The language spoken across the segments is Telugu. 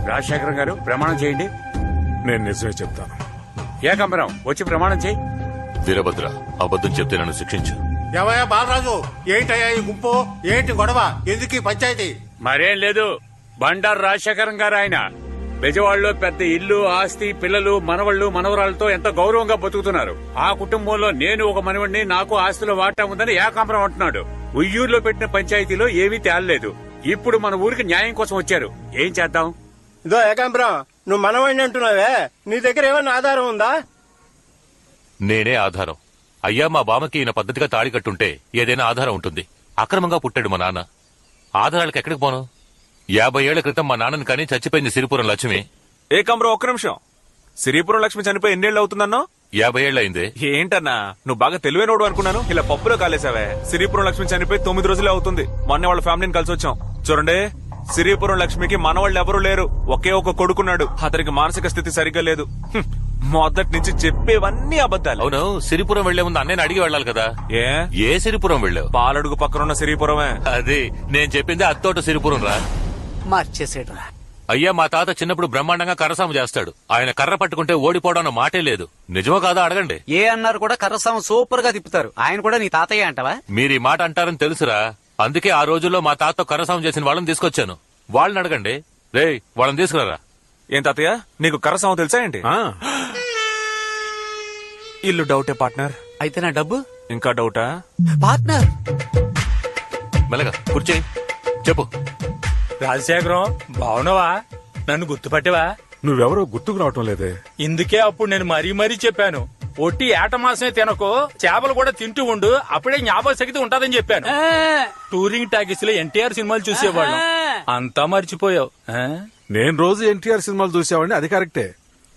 రాజశేఖరం గారు ప్రమాణం చేయండి. నేను నిజమే చెప్తాను. ఏకాంబరం వచ్చి ప్రమాణం చేయి. వీరభద్ర, అబద్ధం చెప్తే నన్ను శిక్షించు. ఏమయ్యా బాలరాజు, ఏంటయ్యా ఈ గుంపు, ఏంటి గొడవ, ఎందుకు ఈ పంచాయతీ? మరేం లేదు, బండారు రాజశేఖరం గారు ఆయన బెజవాడలో పెద్ద ఇల్లు, ఆస్తి, పిల్లలు, మనవళ్లు, మనవరాలతో ఎంతో గౌరవంగా బతుకుతున్నారు. ఆ కుటుంబంలో నేను ఒక మనవడిని, నాకు ఆస్తిలో వాటా ఉందని ఏకాంబరం అంటున్నాడు. ఉయ్యూరులో పెట్టిన పంచాయతీలో ఏమీ తేలలేదు. ఇప్పుడు మన ఊరికి న్యాయం కోసం వచ్చారు. ఏం చేద్దాం? ఇదో ఏకాంబరం, నువ్వు మనవాడిని అంటున్నావే, నీ దగ్గర ఏమన్నా ఆధారం ఉందా? నేనే ఆధారం. అయ్యా, మా బామకి ఈయన పద్ధతిగా తాళి కట్టుంటే ఏదైనా ఆధారం ఉంటుంది. అక్రమంగా పుట్టాడు మా నాన్న. ఆధారాలకు ఎక్కడికి పోను? 50 ఏళ్ల క్రితం మా నాన్నని కానీ చచ్చిపోయింది సిరిపురం లక్ష్మి. ఏకాంబరం, ఒక్క నిమిషం. సిరిపురం లక్ష్మి చనిపోయి ఎన్నేళ్లు అవుతుందన్నో? 50 ఏళ్లయింది. ఏంటన్నా, నువ్వు బాగా తెలివైనోడు అనుకున్నాను, ఇలా పప్పులో కాలేసావే. సిరిపురం లక్ష్మి చనిపోయి 9 రోజులే అవుతుంది. మొన్న వాళ్ళ ఫ్యామిలీని కలిసి వచ్చాం. చూడండి, సిరిపురం లక్ష్మికి మనవాళ్ళు ఎవరూ లేరు. ఒకే ఒక కొడుకున్నాడు. అతనికి మానసిక స్థితి సరిగ్గా లేదు. మొదటి నుంచి చెప్పేవన్నీ అబద్ధాలు. అవును, సిరిపురం వెళ్లే ముందు అన్నయ్యని అడిగి వెళ్ళాలి కదా. ఏ సిరిపురం వెళ్ళావు? పాలడుగు పక్కనున్న సిరిపురమే. అది నేను చెప్పింది అత్తోట సిరిపురం రా. మార్చేసేట్రా. అయ్యా, మా తాత చిన్నప్పుడు బ్రహ్మాండంగా కర్రసాము చేస్తాడు. ఆయన కర్ర పట్టుకుంటే ఓడిపోవడం అన్న మాటే లేదు. నిజమో కాదా అడగండి. ఏ అన్నారు కూడా కర్రసాము సూపర్ గా తిప్పుతారు. ఆయన కూడా నీ తాతయ్య అంటావా? మీరు ఈ మాట అంటారని తెలుసురా. అందుకే ఆ రోజుల్లో మా తాత కర్రసాము చేసిన వాళ్ళని తీసుకొచ్చాను. వాళ్ళని అడగండి. రేయ్, వాళ్ళని తీసుకురారా. ఏం తాతయ్య, నీకు కర్రసాము తెలుసా ఏంటి? ఇల్లు డౌటే పార్ట్నర్. అయితే నా డబ్బు ఇంకా డౌటా పార్ట్నర్? మెల్లగా కూర్చోయి, చెప్పు. రాజశేఖరం, బావునవా? నన్ను గుర్తుపట్టేవా? నువ్వెవరో గుర్తుకు రావటం లేదే. ఇందుకే అప్పుడు నేను మరీ చెప్పాను, ఒట్టి ఏట మాసమే తినకు, చేపలు కూడా తింటూ ఉండు, అప్పుడే జ్ఞాపక శక్తి ఉంటదని చెప్పాను. టూరింగ్ టాకీస్ లో ఎన్టీఆర్ సినిమాలు చూసేవాళ్ళం, అంతా మర్చిపోయావు. నేను రోజు ఎన్టీఆర్ సినిమాలు చూసేవాడిని, అది కరెక్టే.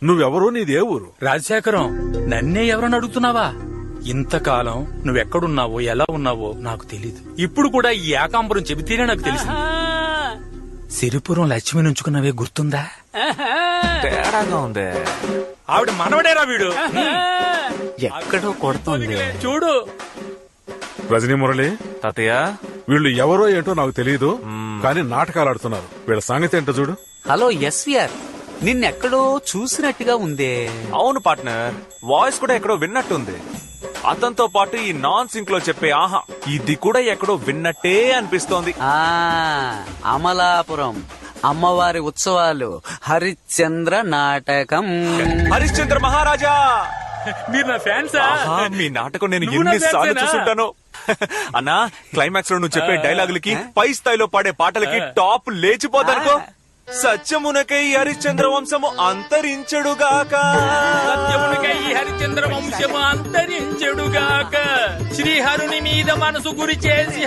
నువ్వెవరో, నీదే ఊరు? రాజశేఖరం, నన్నే ఎవరని అడుగుతున్నావా? ఇంతకాలం నువ్వెక్కడున్నావో, ఎలా ఉన్నావో నాకు తెలీదు. ఇప్పుడు కూడా ఈ ఏకాంబరం చెబితేనే నాకు తెలిసింది. సిరిపురం లక్ష్మి నుంచుకున్నవే గుర్తుందా? తేడాగా ఉంది. ఆవిడ మనవడేరా వీడు. ఎక్కడో కొడుతుంది చూడు. రజనీ మురళి, తాతయ్య, వీళ్ళు ఎవరో ఏంటో నాకు తెలియదు, కానీ నాటకాలు ఆడుతున్నారు. వీళ్ళ సంగతి ఏంటో చూడు. హలో ఎస్వీఆర్, నిన్నెక్కడో చూసినట్టుగా ఉందే. అవును పార్ట్నర్, వాయిస్ కూడా ఎక్కడో విన్నట్టుంది. అతనితో పాటు ఈ నాన్ సింక్ లో చెప్పే ఆహా, ఇది కూడా ఎక్కడో విన్నట్టే అనిపిస్తోంది. అమలాపురం అమ్మవారి ఉత్సవాలు, హరిశ్చంద్ర నాటకం. హరిశ్చంద్ర మహారాజా, మీరు నా ఫ్యాన్సా? మీ నాటకం నేను ఎన్నిసార్లు చూసుంటాను. అన్నా, క్లైమాక్స్ లో నువ్వు చెప్పే డైలాగులకి, పై స్థాయిలో పాడే పాటలకి టాప్ లేచిపోతానుకో. సత్యమునకై హరిశ్చంద్ర వంశము అంతరించెడుగాక, సత్యమునకై హరిశ్చంద్ర వంశము అంతరించెడుగాక, శ్రీహరుని మీద మనసు గురి చేసి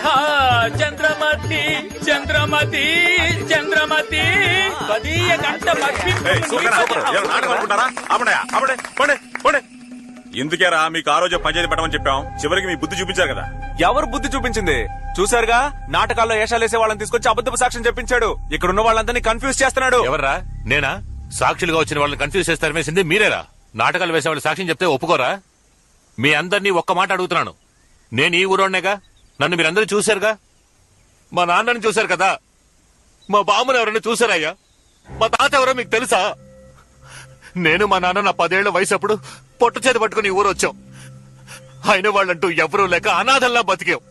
చంద్రమతి చంద్రమతి చంద్రమతి పదీయ గంట ఎందుకేరా మీకు ఆ రోజు పంచాయతీ పెట్టమని చెప్పాం, చివరికి మీ బుద్ధి చూపించారు కదా. ఎవరు బుద్ధి చూపించింది? చూసారుగా, నాటకాల్లో వేషాలేసే వాళ్ళని తీసుకొచ్చి అబద్ధపు సాక్ష్యం చెప్పించాడు. ఇక్కడ ఉన్న వాళ్ళందరినీ కన్ఫ్యూజ్ చేస్తున్నాడు. ఎవర్రా? నేనా? సాక్షులుగా వచ్చిన వాళ్ళని కన్ఫ్యూజ్ చేస్తారు వేసింది మీరేరా? నాటకాలు వేసే వాళ్ళు సాక్ష్యం చెప్తే ఒప్పుకోరా? మీ అందరినీ ఒక్క మాట అడుగుతున్నాను. నేను ఈ ఊరోనేగా, నన్ను మీరందరూ చూశారుగా. మా నాన్నని చూశారు కదా, మా బామ్మని ఎవరైనా చూశారయ్యా? మా తాత ఎవరో మీకు తెలుసా? నేను మా నాన్న నా 10 ఏళ్ల వయసు అప్పుడు పొట్ట చేతి పట్టుకుని ఊరు వచ్చాం. అయిన వాళ్ళంటూ ఎవరూ లేక అనాథల్లా బతికాం.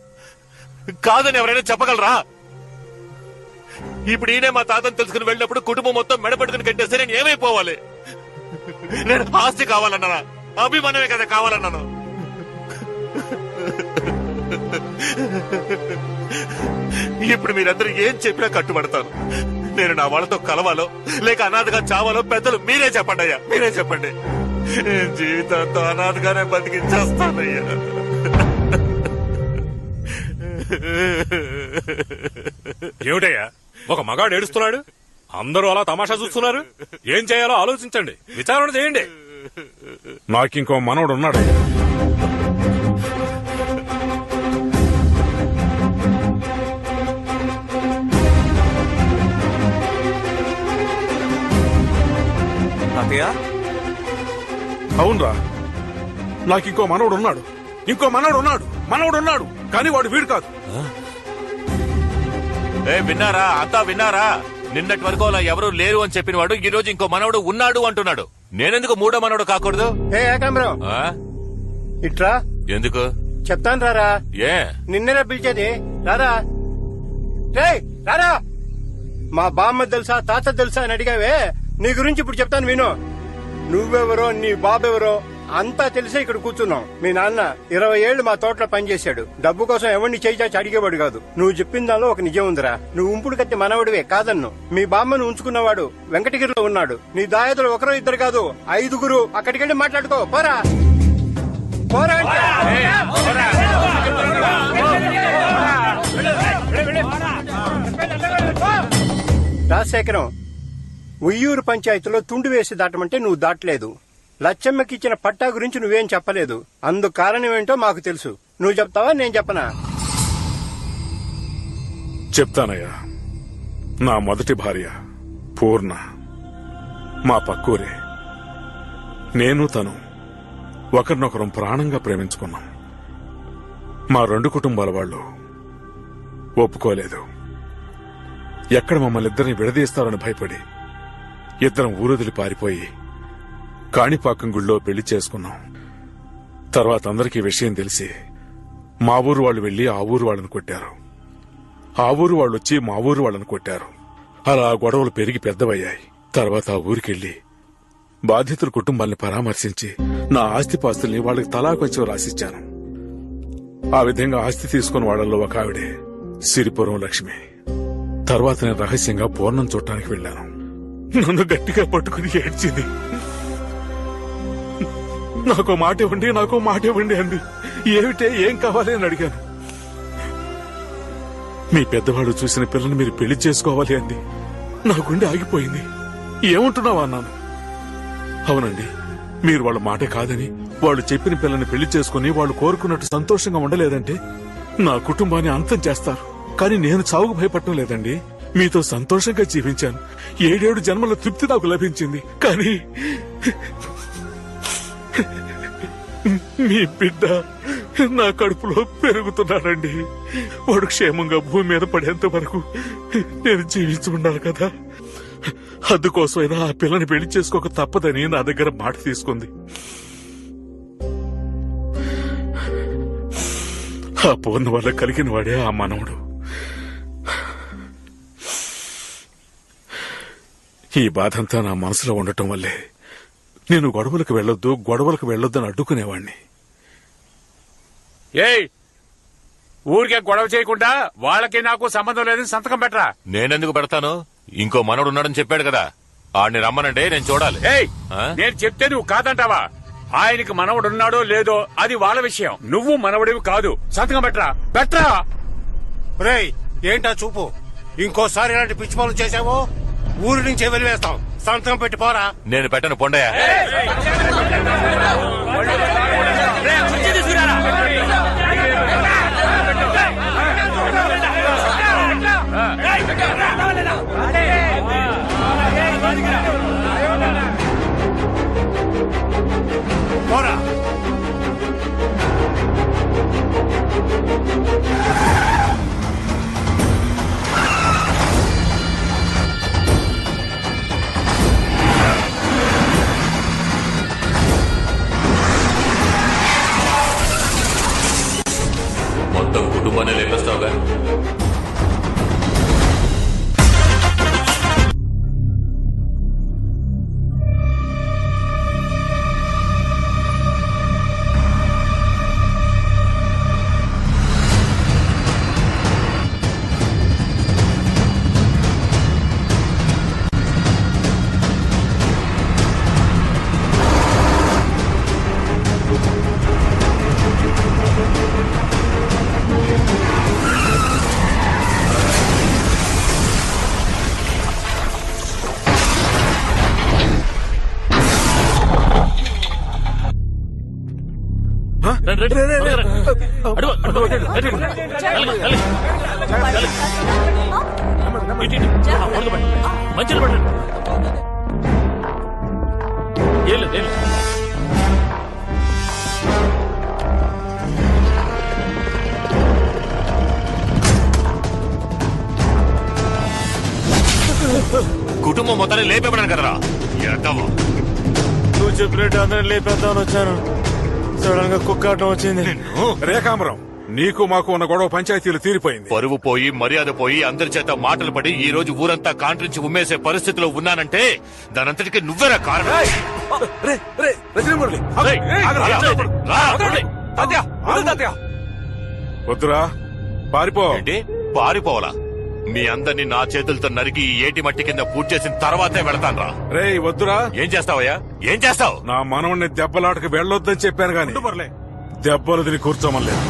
కాదని ఎవరైనా చెప్పగలరా? ఇప్పుడు ఈయనే మా తాతను తెలుసుకుని వెళ్ళినప్పుడు కుటుంబం మొత్తం మెడపట్టుకుని కట్టేస్తే నేను ఏమైపోవాలి? నేను ఆస్తి కావాలన్నానా? అభిమానమే కదా కావాలన్నాను. ఇప్పుడు మీరందరూ ఏం చెప్పినా కట్టుబడతాను. నేను నా వాళ్ళతో కలవాలో లేక అనాథగా చావాలో పెద్దలు మీరే చెప్పండి అయ్యా, మీరే చెప్పండి. జీవితంతో అనాథగానే బతికించేస్తానయ్యా. ఏమిటయ్యా, ఒక మగాడు ఏడుస్తున్నాడు, అందరూ అలా తమాషా చూస్తున్నారు. ఏం చేయాలో ఆలోచించండి, విచారణ చేయండి. నాకింకో మనవడు ఉన్నాడు. అవునరా, నాకింకో మనవడు ఉన్నాడు. ఇంకో మనవడు ఉన్నాడు, కానీ వాడు వీడు కాదు. విన్నారా? అంతా విన్నారా? నిన్నటి వరకు అలా ఎవరూ లేరు అని చెప్పిన వాడు ఈ రోజు ఇంకో మనవడు ఉన్నాడు అంటున్నాడు. నేనెందుకు మూడో మనవడు కాకూడదు? ఏ ఏకాంబరం ఆ? ఇట్రా ఎందుకు? చెప్తాను రారా. ఏ నిన్నేరా పిలిచేది, రారా. రేయ్ రారా. మా బామ్మ తెలుసా తాత తెలుసా అని అడిగావే, నీ గురించి ఇప్పుడు చెప్తాను విను. నువ్వెవరో నీ బాబెవరో అంతా తెలిసే ఇక్కడ కూర్చున్నాం. మీ నాన్న 20 ఏళ్లు మా తోటలో పనిచేశాడు. డబ్బు కోసం ఎవరిని చేయిచాచి అడిగేవాడు కాదు. నువ్వు చెప్పిన దానిలో ఒక నిజం ఉందిరా. నువ్వు ఉంపుడు కత్తి మనవడివే కాదన్ను. మీ బామ్మను ఉంచుకున్నవాడు వెంకటగిరిలో ఉన్నాడు. నీ దాయదులు ఒకరో ఇద్దరు కాదు 5గురు. అక్కడికెళ్ళి మాట్లాడుకో. పోరా పోరా రాజశేఖరం, ఉయ్యూరు పంచాయతీలో తుండు వేసి దాటమంటే నువ్వు దాటలేదు. లచ్చమ్మకి ఇచ్చిన పట్టా గురించి నువ్వేం చెప్పలేదు. అందుకు కారణం ఏంటో మాకు తెలుసు. నువ్వు చెప్తావా నేను చెప్పనా? చెప్తానయ్యా. నా మొదటి భార్య పూర్ణ మా పక్కూరే. నేను తను ఒకరినొకరం ప్రాణంగా ప్రేమించుకున్నాం. మా 2 కుటుంబాల వాళ్ళు ఒప్పుకోలేదు. ఎక్కడ మమ్మల్ని ఇద్దరిని విడదీస్తారని భయపడి ఇద్దరం ఊరొదిలి పారిపోయి కాణిపాకం గుళ్ళో పెళ్లి చేసుకున్నాం. తర్వాత అందరికీ విషయం తెలిసి మా ఊరు వాళ్ళు వెళ్లి ఆ ఊరు వాళ్ళని కొట్టారు. ఆ ఊరు వాళ్ళు వచ్చి మా ఊరు వాళ్ళని కొట్టారు. అలా గొడవలు పెరిగి పెద్దవయ్యాయి. తర్వాత ఆ ఊరికెళ్లి బాధితుల కుటుంబాల్ని పరామర్శించి నా ఆస్తిపాస్తుల్ని వాళ్ళకి తలా కొంచెం రాసిచ్చాను. ఆ విధంగా ఆస్తి తీసుకున్న వాళ్ళల్లో ఒక ఆవిడే సిరిపురం లక్ష్మి. తర్వాత నేను రహస్యంగా పూర్ణం చూడటానికి వెళ్లాను. నన్ను గట్టిగా పట్టుకుని ఏడ్చింది. నాకో మాట ఇవ్వండి అంది. ఏమిటే ఏం కావాలి అని అడిగాను. మీ పెద్దవాడు చూసిన పిల్లని మీరు పెళ్లి చేసుకోవాలి అంది. నా గుండె ఆగిపోయింది. ఏమంటున్నావా అన్నాను. అవునండి, మీరు వాళ్ళ మాట కాదని వాళ్ళు చెప్పిన పిల్లని పెళ్లి చేసుకుని వాళ్ళు కోరుకున్నట్టు సంతోషంగా ఉండలేదంటే నా కుటుంబాన్ని అంతం చేస్తారు. కానీ నేను చావుకు భయపడటం లేదండి. మీతో సంతోషంగా జీవించాను. 7 జన్మల తృప్తి నాకు లభించింది. కానీ మీ బిడ్డ నా కడుపులో పెరుగుతున్నాడండి. వాడు క్షేమంగా భూమి మీద పడేంత వరకు నేను జీవించి ఉండాలి కదా. అందుకోసమైనా ఆ పిల్లని పెళ్లి చేసుకోక తప్పదని నా దగ్గర మాట తీసుకుంది. ఆ పూర్ణ వల్ల కలిగిన వాడే ఆ మనవడు. ఈ బాధంతా నా మనసులో ఉండటం వల్లే నేను గొడవలకు వెళ్ళొద్దు అని అడ్డుకునేవాణ్ణి. ఏయ్, ఊరికే గొడవ చేయకుండా వాళ్ళకి నాకు సంబంధం లేదని సంతకం పెట్టరా. నేనెందుకు పెడతాను? ఇంకో మనవడు ఉన్నాడని చెప్పాడు కదా, ఆడిని రమ్మనంటే నేను చూడాలి. ఏయ్, ఆ? నేను చెప్తే నువ్వు కాదంటావా? ఆయనకి మనవడున్నాడో లేదో అది వాళ్ళ విషయం. నువ్వు మనవడివి కాదు. సంతకం పెట్టరా. రేయ్ ఏంటా చూపు? ఇంకోసారి ఇలాంటి పిచ్చి పనులు చేసావో ఊరి నుంచి వెలివేస్తాం. సంతకం పెట్టి పోరా. నేను పెట్టను పొండయ్య. పోరా. మొత్తం కుటుంబాన్ని లేపేస్తావుగా. మంచిలు పడండి. కుటుంబం మొత్తాన్ని లేపేపడాను కదరా ఎడవ. నువ్వు చెప్పినట్టు అందరం లేపేద్దామని వచ్చాను. సడన్ గా కుక్కాటం వచ్చింది. రేఖాంబరం, నీకు మాకు ఉన్న గొడవ పంచాయతీలు తీరిపోయింది. పరువు పోయి మర్యాద పోయి అందరి చేత మాటలు పడి ఈ రోజు ఊరంతా కాంట్రించి ఉమ్మేసే పరిస్థితిలో ఉన్నానంటే దానంతటికి నువ్వేరా కారణం. రేయ్, రా. వద్దురా, పారిపో. ఏంటి పారిపోవాలా? మీ అందరినీ నా చేతులతో నరికి ఈ ఏటి మట్టి కింద పూర్తి చేసిన తర్వాతే వెళతాను రా. రేయ్ వద్దురా. ఏం చేస్తావయ్యా? ఏం చేస్తావు? నా మనవణ్ణి దెబ్బలాటకు వెళ్ళొద్దని చెప్పాను గాని దెబ్బలు తిని కూర్చోమలేదు.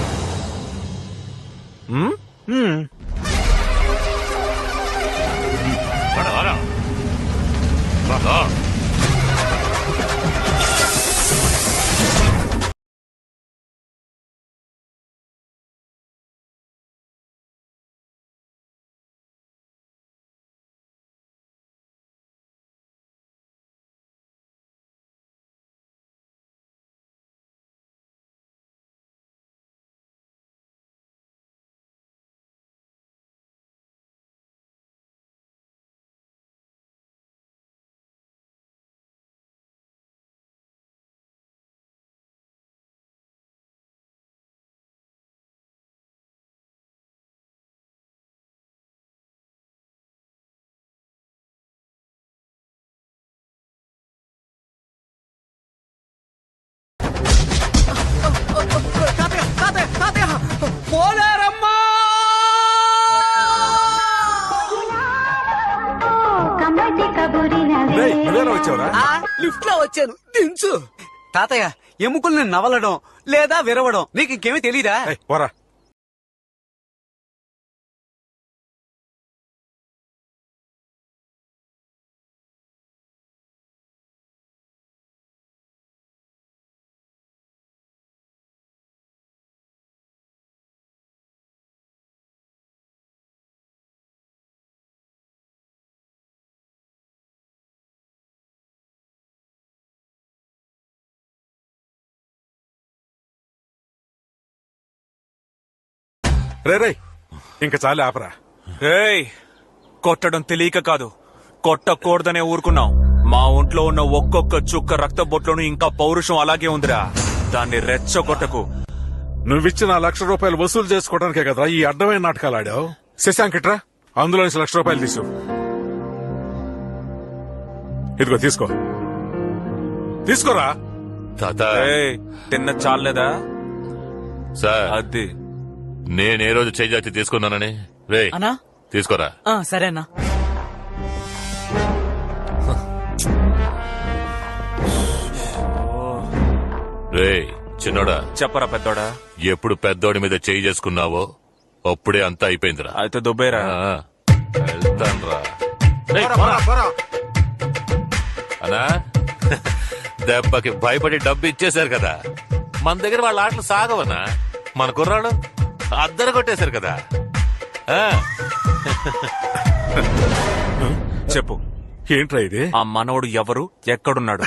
లిఫ్ట్ లో వచ్చాను, దించు. తాతయ్య, ఎముకల్ని నవలడం లేదా విరవడం నీకు ఇంకేమీ తెలీదా? పోరా. రే ఇంక చాలే ఆపరా. రేయ్, కొట్టడం తెలియక కాదు, కొట్టకూడదనే ఊరుకున్నాం. మా ఒంట్లో ఉన్న ఒక్కొక్క చుక్క రక్త బొట్లోనూ ఇంకా పౌరుషం అలాగే ఉందిరా. దాన్ని రెచ్చగొట్టకు. నువ్విచ్చిన ₹1,00,000 వసూలు చేసుకోవడానికే కదరా ఈ అడ్డమైన నాటకాలు ఆడావు. శశాంక్ ఇట్రా, అందులో ₹1,00,000 తీసు. ఇదిగో తీసుకోరా. తాత, తిన్న చాలేదా? సార్, అది నేనే రోజు చేజాతి తీసుకున్నానని. రే అన్నా, తీసుకోరా. సరేనా. రే చిన్నోడా, చెప్పరా పెద్దోడా. ఎప్పుడు పెద్దోడి మీద చేయి చేసుకున్నావో అప్పుడే అంతా అయిపోయిందిరా. అయితే దుబ్బేరా. వెళ్తాన్రా. అనా దెబ్బకి భయపడి డబ్బు ఇచ్చేశారు కదా, మన దగ్గర వాళ్ళ ఆటలు సాగవనా? మన కుర్రాడు అద్దరు కొట్టేశారు కదా. చెప్పు, ఏంట్రా ఇది? ఆ మనవడు ఎవరు, ఎక్కడున్నాడు?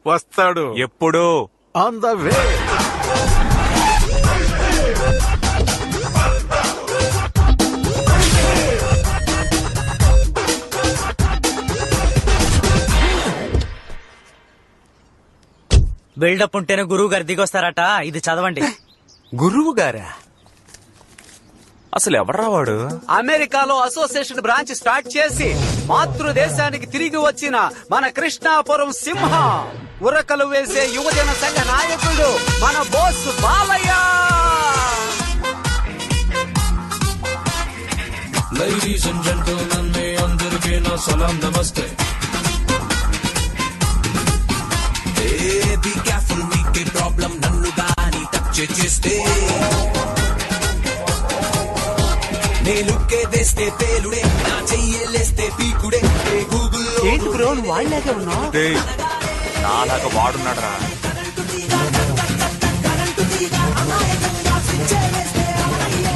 వస్తాడు. ఎప్పుడు? On the way. బిల్డప్ ఉంటేనే గురువు గారు దిగొస్తారట. ఇది చదవండి. గురువు గారా? అసలు ఎవర్రా వాడు? అమెరికాలో అసోసియేషన్ బ్రాంచ్ స్టార్ట్ చేసి మాతృదేశానికి తిరిగి వచ్చిన మన కృష్ణాపురం సింహ, ఉరకలు వేసే యువజన సంఘ నాయకుడు మన Bose Balayya. Ladies and gentlemen, మీ అందరికీ నా సలాం నమస్తే. Be careful, మీకే ప్రాబ్లం నన్ను గాని టచ్ చేస్తే. నేలుకే తెస్తే పేలుడే, నా చెయ్యలేస్తే పీకుడే. గూగుల్లో ఏంటి బ్రో, నువ్వు వాళ్ళలాగే ఉన్నావు? నాలాగా వాడున్నాడరా.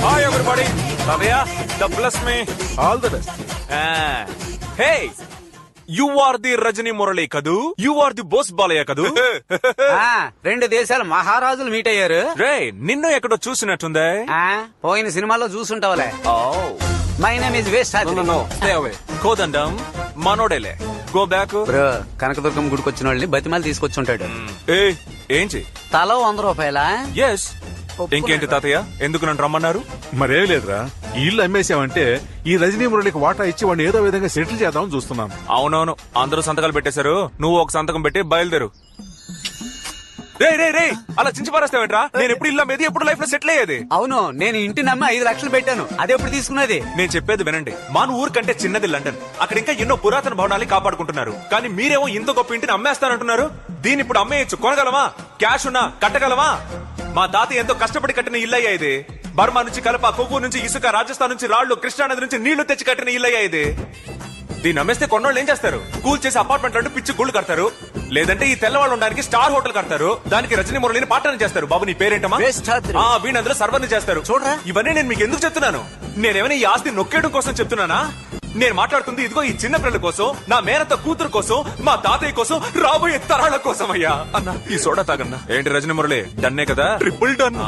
Hi everybody, Ravayya the bless me. All the best. Hey, you are the Rajani Murali కదూ? You are the Bose Balayya కదూ? 2 దేశాల మహారాజులు మీట్ అయ్యారు. రే, నిన్ను ఎక్కడో చూసినట్టుందే. పోయిన సినిమాలో చూసుంటావులే. My name is waste stay away Kodandam మనోడేలే గో బ్యాక్. బ్రో కనకదుర్గం గుడికి వచ్చిన వాళ్ళని బతిమాలి తీసుకొచ్చుంటాడు. ఏ ఏంచి తల 100 రూపాయలా? ఎస్. ఇంకేంటి తాతయ్య, ఎందుకు నన్ను రమ్మన్నారు? మరేం లేదురా, ఈ ఇల్లు అమ్మేసామంటే ఈ రజనీ మురళికి వాటా ఇచ్చి వాడిని ఏదో విధంగా సెటిల్ చేద్దామని చూస్తున్నాను. అవునవును, అందరూ సంతకాలు పెట్టేశారు, నువ్వు ఒక సంతకం పెట్టి బయలుదేరు. రే రే రే అలా చించి పారేస్తావేంట్రా? నేను ఎప్పుడు ఇల్లు అమ్మేది, ఎప్పుడు లైఫ్ లో సెటిల్ అయ్యేది. అవును, నేను ఇంటి నమ్మి 5 లక్షలు పెట్టాను, అదే ఎప్పుడు తీసుకున్నది? నేను చెప్పేది వినండి, మన ఊరు కంటే చిన్నది లండన్. అక్కడ ఇంకా ఎన్నో పురాతన భవనాలు కాపాడుకుంటున్నారు. కానీ మీరేమో ఇంత గొప్ప ఇంటిని అమ్మేస్తానంటున్నారు. దీన్ని ఇప్పుడు అమ్మేయచ్చు, కొనగలమా? క్యాష్ ఉన్నా కట్టగలమా? మా తాత ఎంతో కష్టపడి కట్టిన ఇల్లయ్యా ఇది. బర్మా నుంచి కలప, కొవ్వు నుంచి ఇసుక, రాజస్థాన్ నుంచి రాళ్లు, కృష్ణానది నుంచి నీళ్లు తెచ్చి కట్టిన ఇల్లయ్యా ఇది. దీన్ని అమ్మేస్తే కొన్నోళ్ళు ఏం చేస్తారు? కూల్ చేసి అపార్ట్మెంట్ అంటూ పిచ్చి గుళ్ళు కడతారు, లేదంటే ఈ తెల్లవాళ్ళు ఉండడానికి స్టార్ హోటల్ కడతారు. దానికి రజనీ మురళిని పాటన చేస్తారు. బాబు నీ పేరేంటమ్మా? వీణందరూ సర్వర్ని చేస్తారు. చూడరా, ఇవన్నీ నేను మీకు ఎందుకు చెప్తున్నాను? నేనేమైనా ఈ ఆస్తి నొక్కేయడం కోసం చెప్తున్నానా? నేను మాట్లాడుతుంది ఇదిగో ఈ చిన్న పిల్లల కోసం, నా మేనత్త కూతురు కోసం, మా తాతయ్య కోసం, రాబోయే తరాల కోసం అయ్యా. అన్న ఈ సోడా తాగన్నా. ఏంటి రజనీ మురళి, డన్నే కదా? Triple done.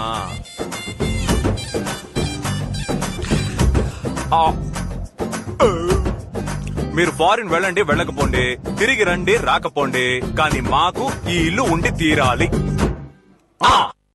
మీరు ఫారిన్ వెళ్ళండి, వెళ్ళకపోండి, తిరిగి రండి, రాకపోండి, కానీ మాకు ఈ ఇల్లు ఉండి తీరాలి.